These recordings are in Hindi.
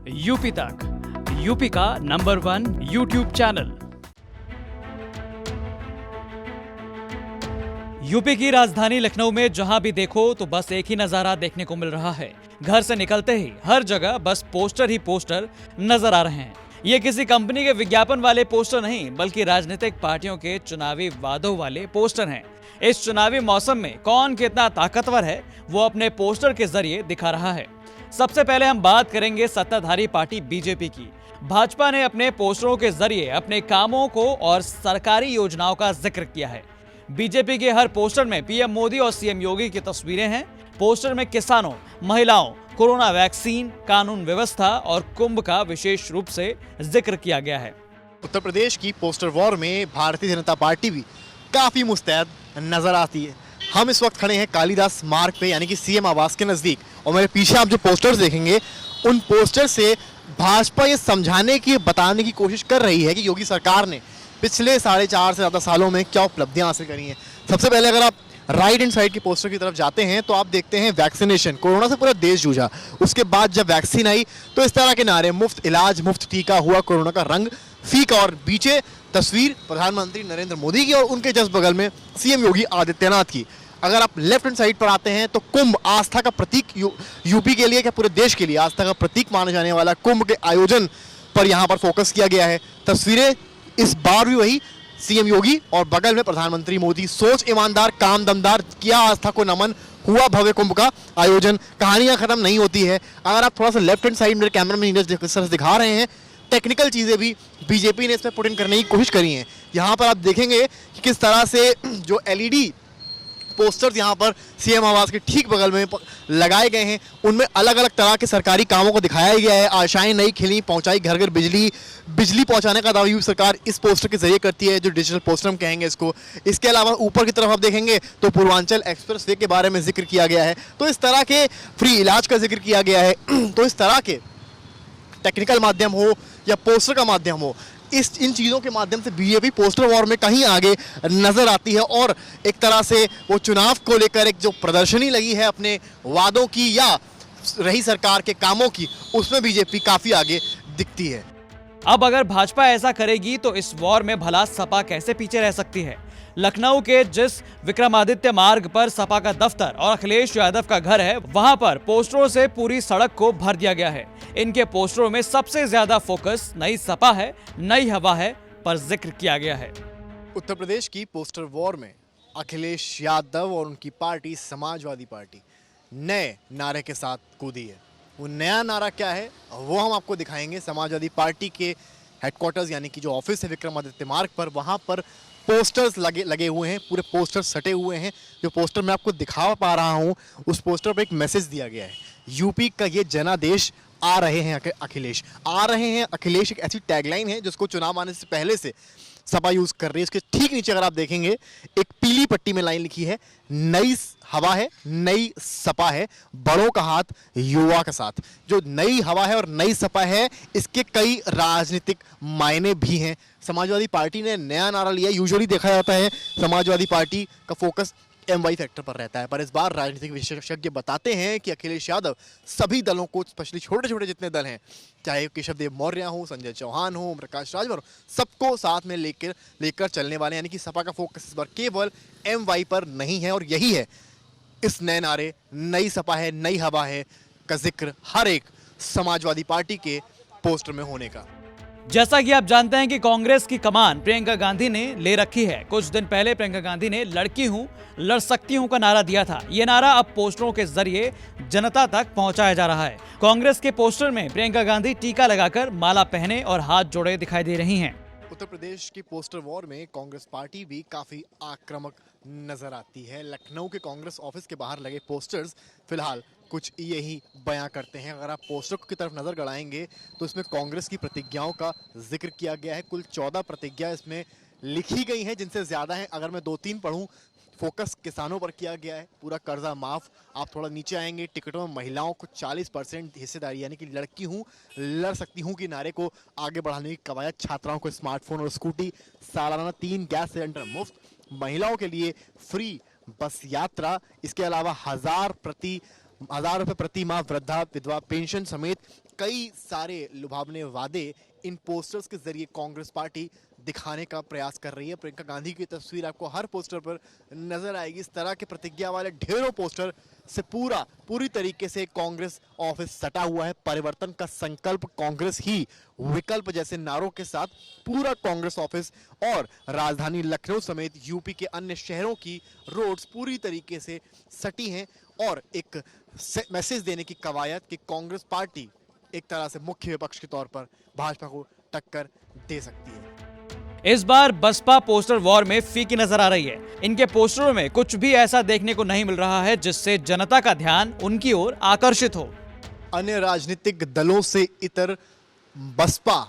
यूपी तक, यूपी का नंबर 1 यूट्यूब चैनल। यूपी की राजधानी लखनऊ में जहां भी देखो तो बस एक ही नजारा देखने को मिल रहा है। घर से निकलते ही हर जगह बस पोस्टर ही पोस्टर नजर आ रहे हैं। ये किसी कंपनी के विज्ञापन वाले पोस्टर नहीं, बल्कि राजनीतिक पार्टियों के चुनावी वादों वाले पोस्टर हैं। इस चुनावी मौसम में कौन कितना ताकतवर है, वो अपने पोस्टर के जरिए दिखा रहा है। सबसे पहले हम बात करेंगे सत्ताधारी पार्टी बीजेपी की। भाजपा ने अपने पोस्टरों के जरिए अपने कामों को और सरकारी योजनाओं का जिक्र किया है। बीजेपी के हर पोस्टर में पीएम मोदी और सीएम योगी की तस्वीरें हैं। पोस्टर में किसानों, महिलाओं, कोरोना वैक्सीन, कानून व्यवस्था और कुंभ का विशेष रूप से जिक्र किया गया है। उत्तर प्रदेश की पोस्टर वॉर में भारतीय जनता पार्टी भी काफी मुस्तैद नजर आती है। हम इस वक्त खड़े हैं कालिदास मार्ग पे, यानी कि सीएम आवास के नजदीक, और मेरे पीछे आप जो पोस्टर्स देखेंगे, उन पोस्टर से भाजपा ये समझाने की, बताने की कोशिश कर रही है कि योगी सरकार ने पिछले 4.5 से ज्यादा सालों में क्या उपलब्धियां हासिल करी हैं। सबसे पहले अगर आप राइट हैंड साइड के पोस्टर की तरफ जाते हैं तो आप देखते हैं वैक्सीनेशन, कोरोना से पूरा देश जूझा। उसके बाद जब वैक्सीन आई तो इस तरह के नारे, मुफ्त इलाज, मुफ्त टीका, हुआ कोरोना का रंग फीका, और पीछे तस्वीर प्रधानमंत्री नरेंद्र मोदी की और उनके जस्ट बगल में सीएम योगी आदित्यनाथ की। अगर आप लेफ्ट हैंड साइड पर आते हैं तो कुंभ, आस्था का प्रतीक, यूपी के लिए क्या पूरे देश के लिए आस्था का प्रतीक माने जाने वाला कुंभ के आयोजन पर यहाँ पर फोकस किया गया है। तस्वीरें इस बार भी वही, सीएम योगी और बगल में प्रधानमंत्री मोदी। सोच ईमानदार, काम दमदार, किया आस्था को नमन, हुआ भव्य कुंभ का आयोजन। कहानियां खत्म नहीं होती है। अगर आप थोड़ा सा लेफ्ट हैंड साइड मेरे कैमरा में दिखा रहे हैं, टेक्निकल चीजें भी बीजेपी ने इसमें पुट इन करने की कोशिश करी हैं। यहाँ पर आप देखेंगे कि किस तरह से जो एलईडी पोस्टर्स यहाँ पर सीएम आवास के ठीक बगल में लगाए गए हैं, उनमें अलग अलग तरह के सरकारी कामों को दिखाया गया है। आशाएं नई खिली, पहुंचाई घर घर बिजली पहुंचाने का दावा यूपी सरकार इस पोस्टर के जरिए करती है, जो डिजिटल पोस्टर हम कहेंगे इसको। इसके अलावा ऊपर की तरफ आप देखेंगे तो पूर्वांचल एक्सप्रेस वे के बारे में जिक्र किया गया है। तो इस तरह के फ्री इलाज का जिक्र किया गया है। तो इस तरह के टेक्निकल माध्यम हो या पोस्टर का माध्यम हो, इन चीज़ों के माध्यम से बीजेपी पोस्टर वॉर में कहीं आगे नजर आती है। और एक तरह से वो चुनाव को लेकर एक जो प्रदर्शनी लगी है अपने वादों की या रही सरकार के कामों की, उसमें बीजेपी काफी आगे दिखती है। अब अगर भाजपा ऐसा करेगी तो इस वॉर में भला सपा कैसे पीछे रह सकती है। लखनऊ के जिस विक्रमादित्य मार्ग पर सपा का दफ्तर और अखिलेश यादव का घर है, वहां पर पोस्टरों से पूरी सड़क को भर दिया गया है। इनके पोस्टरों में सबसे ज्यादा फोकस नई सपा है, नई हवा है पर जिक्र किया गया है। उत्तर प्रदेश की पोस्टर वॉर में अखिलेश यादव और उनकी पार्टी समाजवादी पार्टी नए नारे के साथ कूदी है। वो नया नारा क्या है वो हम आपको दिखाएंगे। समाजवादी पार्टी के हेडक्वार्टर्स, यानी कि जो ऑफिस है विक्रमादित्य मार्ग पर, वहाँ पर पोस्टर्स लगे हुए हैं, पूरे पोस्टर्स सटे हुए हैं। जो पोस्टर मैं आपको दिखा पा रहा हूँ, उस पोस्टर पर एक मैसेज दिया गया है, यूपी का ये जनादेश, आ रहे हैं अखिलेश। आ रहे हैं अखिलेश एक ऐसी टैगलाइन है जिसको चुनाव आने से पहले से सपा यूज कर रही है। इसके ठीक नीचे अगर आप देखेंगे, एक पीली पट्टी में लाइन लिखी है, नई हवा है, नई सपा है, बड़ों का हाथ युवा के साथ। जो नई हवा है और नई सपा है, इसके कई राजनीतिक मायने भी हैं। समाजवादी पार्टी ने नया नारा लिया। यूजुअली देखा जाता है समाजवादी पार्टी का फोकस एमवाई फैक्टर पर रहता है, पर इस बार राजनीतिक विशेषज्ञ बताते हैं कि अखिलेश यादव सभी दलों को, स्पेशली छोटे छोटे जितने दल हैं, चाहे केशव देव मौर्य हो, संजय चौहान हो, प्रकाश राजभर, सबको साथ में लेकर चलने वाले, यानी कि सपा का फोकस इस बार केवल एमवाई पर नहीं है। और यही है इस नए नारे, नई सपा है, नई हवा है का जिक्र हर एक समाजवादी पार्टी के पोस्टर में होने का। जैसा कि आप जानते हैं कि कांग्रेस की कमान प्रियंका गांधी ने ले रखी है। कुछ दिन पहले प्रियंका गांधी ने लड़की हूं, लड़ सकती हूं का नारा दिया था। ये नारा अब पोस्टरों के जरिए जनता तक पहुंचाया जा रहा है। कांग्रेस के पोस्टर में प्रियंका गांधी टीका लगाकर माला पहने और हाथ जोड़े दिखाई दे रही हैं। उत्तर प्रदेश की पोस्टर वॉर में कांग्रेस पार्टी भी काफी आक्रामक नजर आती है। लखनऊ के कांग्रेस ऑफिस के बाहर लगे पोस्टर्स फिलहाल कुछ यही बयां करते हैं। अगर आप पोस्टर की तरफ नजर गड़ाएंगे तो इसमें कांग्रेस की प्रतिज्ञाओं का जिक्र किया गया है। कुल 14 प्रतिज्ञा इसमें लिखी गई हैं, जिनसे ज्यादा हैं। अगर मैं 2-3 पढ़ूं, फोकस किसानों पर किया गया है, पूरा कर्जा माफ। आप थोड़ा नीचे आएंगे, टिकटों में महिलाओं को 40% हिस्सेदारी, यानी कि लड़की हूँ, लड़ सकती हूँ की नारे को आगे बढ़ाने की कवायद। छात्राओं को स्मार्टफोन और स्कूटी, सालाना 3 गैस सिलेंडर मुफ्त, महिलाओं के लिए फ्री बस यात्रा। इसके अलावा 1000 रुपये प्रति माह वृद्धा विधवा पेंशन समेत कई सारे लुभावने वादे इन पोस्टर्स के जरिए कांग्रेस पार्टी दिखाने का प्रयास कर रही है। प्रियंका गांधी की तस्वीर आपको हर पोस्टर पर नजर आएगी। इस तरह के प्रतिज्ञा वाले ढेरों पोस्टर से पूरी तरीके से कांग्रेस ऑफिस सटा हुआ है। परिवर्तन का संकल्प, कांग्रेस ही विकल्प जैसे नारों के साथ पूरा कांग्रेस ऑफिस और राजधानी लखनऊ समेत यूपी के अन्य शहरों की रोड्स पूरी तरीके से सटी हैं और एक मैसेज देने की कवायद कि कांग्रेस पार्टी एक तरह से मुख्य विपक्ष के तौर पर भाजपा को टक्कर दे सकती है। इस बार बसपा पोस्टर वॉर में फीकी नजर आ रही है। इनके पोस्टरों में कुछ भी ऐसा देखने को नहीं मिल रहा है जिससे जनता का ध्यान उनकी ओर आकर्षित हो। अन्य राजनीतिक दलों से इतर बसपा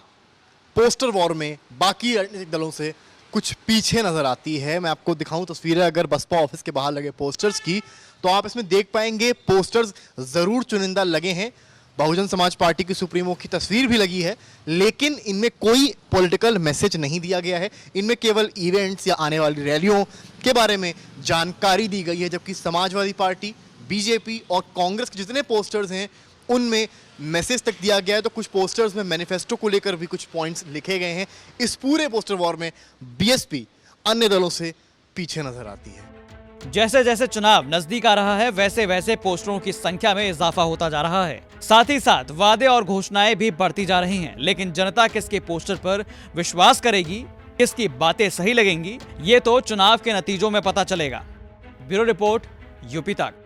पोस्टर वॉर में बाकी राजनीतिक दलों से कुछ पीछे नजर आती है। मैं आपको दिखाऊं तस्वीरें अगर बसपा ऑफिस के बाहर लगे पोस्टर्स की, तो आप इसमें देख पाएंगे पोस्टर्स जरूर चुनिंदा लगे हैं। बहुजन समाज पार्टी की सुप्रीमो की तस्वीर भी लगी है, लेकिन इनमें कोई पॉलिटिकल मैसेज नहीं दिया गया है। इनमें केवल इवेंट्स या आने वाली रैलियों के बारे में जानकारी दी गई है, जबकि समाजवादी पार्टी, बीजेपी और कांग्रेस के जितने पोस्टर्स हैं उनमें मैसेज तक दिया गया है। तो कुछ पोस्टर्स में मैनिफेस्टो को लेकर भी कुछ पॉइंट्स लिखे गए हैं। इस पूरे पोस्टर वॉर में बीएसपी अन्य दलों से पीछे नजर आती है। जैसे जैसे चुनाव नजदीक आ रहा है वैसे वैसे पोस्टरों की संख्या में इजाफा होता जा रहा है। साथ ही साथ वादे और घोषणाएं भी बढ़ती जा रही हैं। लेकिन जनता किसके पोस्टर पर विश्वास करेगी, किसकी बातें सही लगेंगी, ये तो चुनाव के नतीजों में पता चलेगा। ब्यूरो रिपोर्ट, यूपी तक।